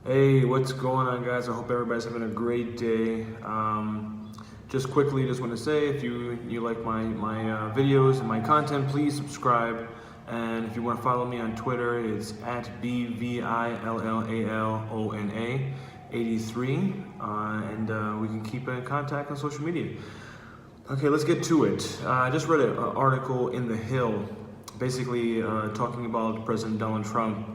Hey, what's going on, guys? I hope everybody's having a great day. Just quickly, just want to say, if you like my videos and my content, please subscribe. And if you want to follow me on Twitter, it's at BVILLALONA83, and we can keep in contact on social media. Okay, let's get to it. I just read an article in The Hill, basically talking about President Donald Trump.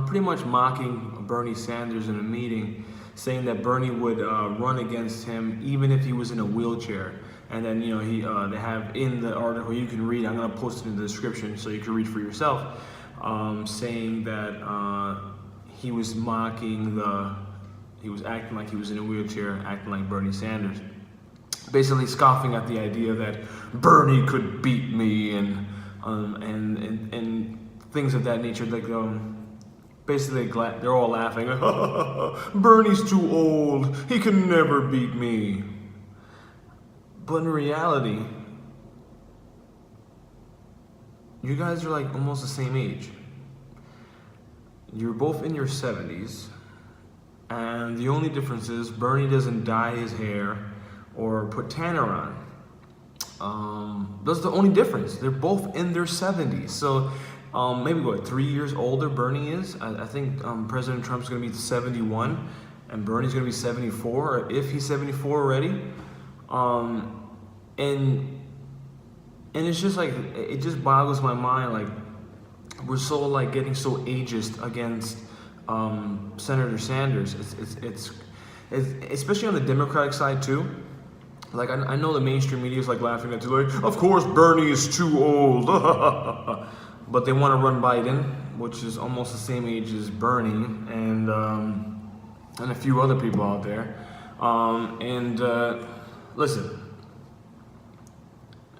Pretty much mocking Bernie Sanders in a meeting, saying that Bernie would run against him even if he was in a wheelchair. And then, you know, they have in the article, you can read, I'm going to post it in the description so you can read for yourself, saying that he was mocking he was acting like he was in a wheelchair, acting like Bernie Sanders. Basically scoffing at the idea that Bernie could beat me and things of that nature. Like, basically, they're all laughing. Bernie's too old. He can never beat me. But in reality, you guys are like almost the same age. You're both in your 70s. And the only difference is Bernie doesn't dye his hair or put tanner on. That's the only difference. They're both in their 70s. So maybe what, 3 years older Bernie is? I think President Trump's gonna be 71 and Bernie's gonna be 74, or if he's 74 already. And it's just like, it just boggles my mind. Like, we're so like getting so ageist against Senator Sanders. It's especially on the Democratic side too. Like, I know the mainstream media is like laughing at you, like, of course Bernie is too old. But they want to run Biden, which is almost the same age as Bernie, and a few other people out there. Listen,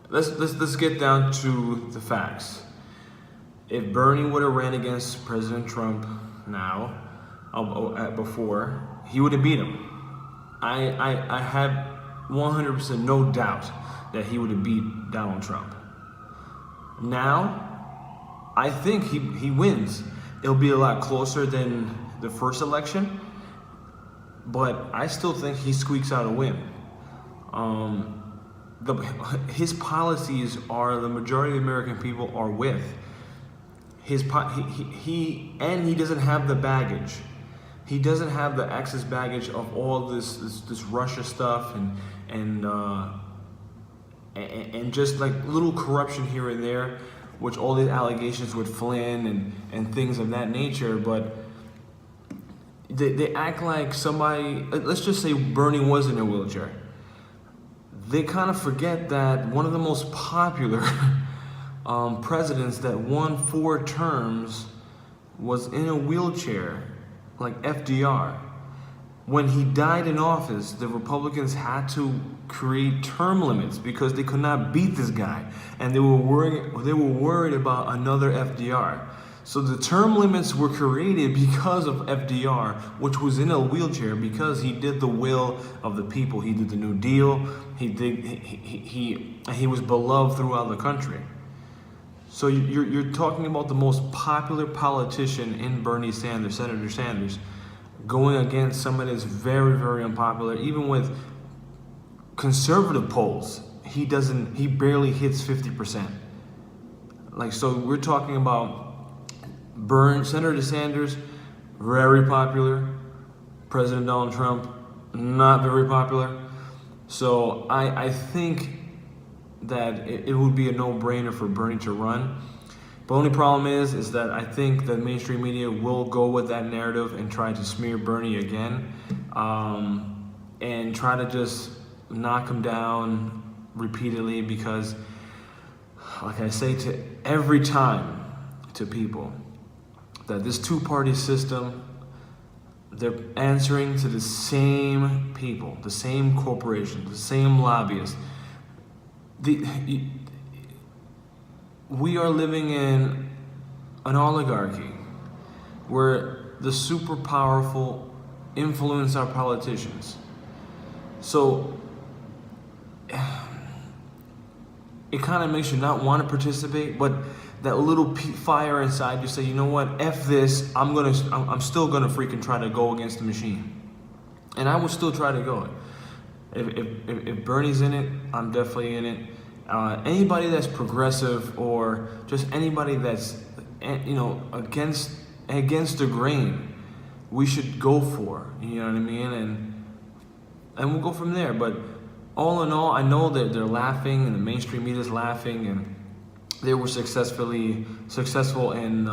let's get down to the facts. If Bernie would have ran against President Trump now, before, he would have beat him. I have 100% no doubt that he would have beat Donald Trump. Now, I think he wins. It'll be a lot closer than the first election, but I still think he squeaks out a win. His policies are, the majority of the American people are with. He doesn't have the baggage. He doesn't have the excess baggage of all this Russia stuff and just like little corruption here and there, which all these allegations with Flynn and things of that nature. But they act like somebody, let's just say Bernie was in a wheelchair. They kind of forget that one of the most popular presidents that won 4 terms was in a wheelchair, like FDR. When he died in office, the Republicans had to create term limits because they could not beat this guy, and they were worried about another FDR. So the term limits were created because of FDR, which was in a wheelchair, because he did the will of the people. He did the New Deal. He was beloved throughout the country. So you're talking about the most popular politician in Bernie Sanders, Senator Sanders, going against someone that's very, very unpopular. Even with conservative polls, he barely hits 50%. Like, so we're talking about Senator Sanders, very popular. President Donald Trump, not very popular. So I think that it would be a no-brainer for Bernie to run. The only problem is that I think that mainstream media will go with that narrative and try to smear Bernie again, and try to just knock him down repeatedly, because, like I say to every time to people, that this two-party system, they're answering to the same people, the same corporations, the same lobbyists. We are living in an oligarchy where the super powerful influence our politicians. So it kind of makes you not want to participate, but that little fire inside you say, you know what, F this, I'm still gonna freaking try to go against the machine. And I would still try to go. If Bernie's in it, I'm definitely in it. Anybody that's progressive or just anybody that's, you know, against the grain, we should go for. You know what I mean? And we'll go from there. But all in all, I know that they're laughing and the mainstream media is laughing, and they were successful in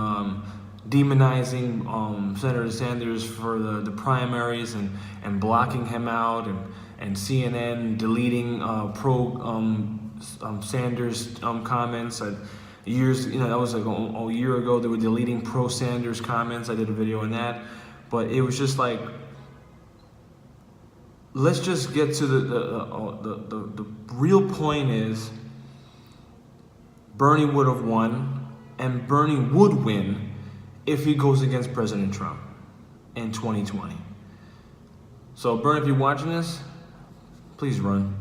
demonizing Senator Sanders for the primaries and blocking him out, and CNN deleting Sanders comments. Years, you know, that was like a year ago. They were deleting pro-Sanders comments. I did a video on that, but it was just like, let's just get to the real point is Bernie would have won, and Bernie would win if he goes against President Trump in 2020. So Bernie, if you're watching this, please run.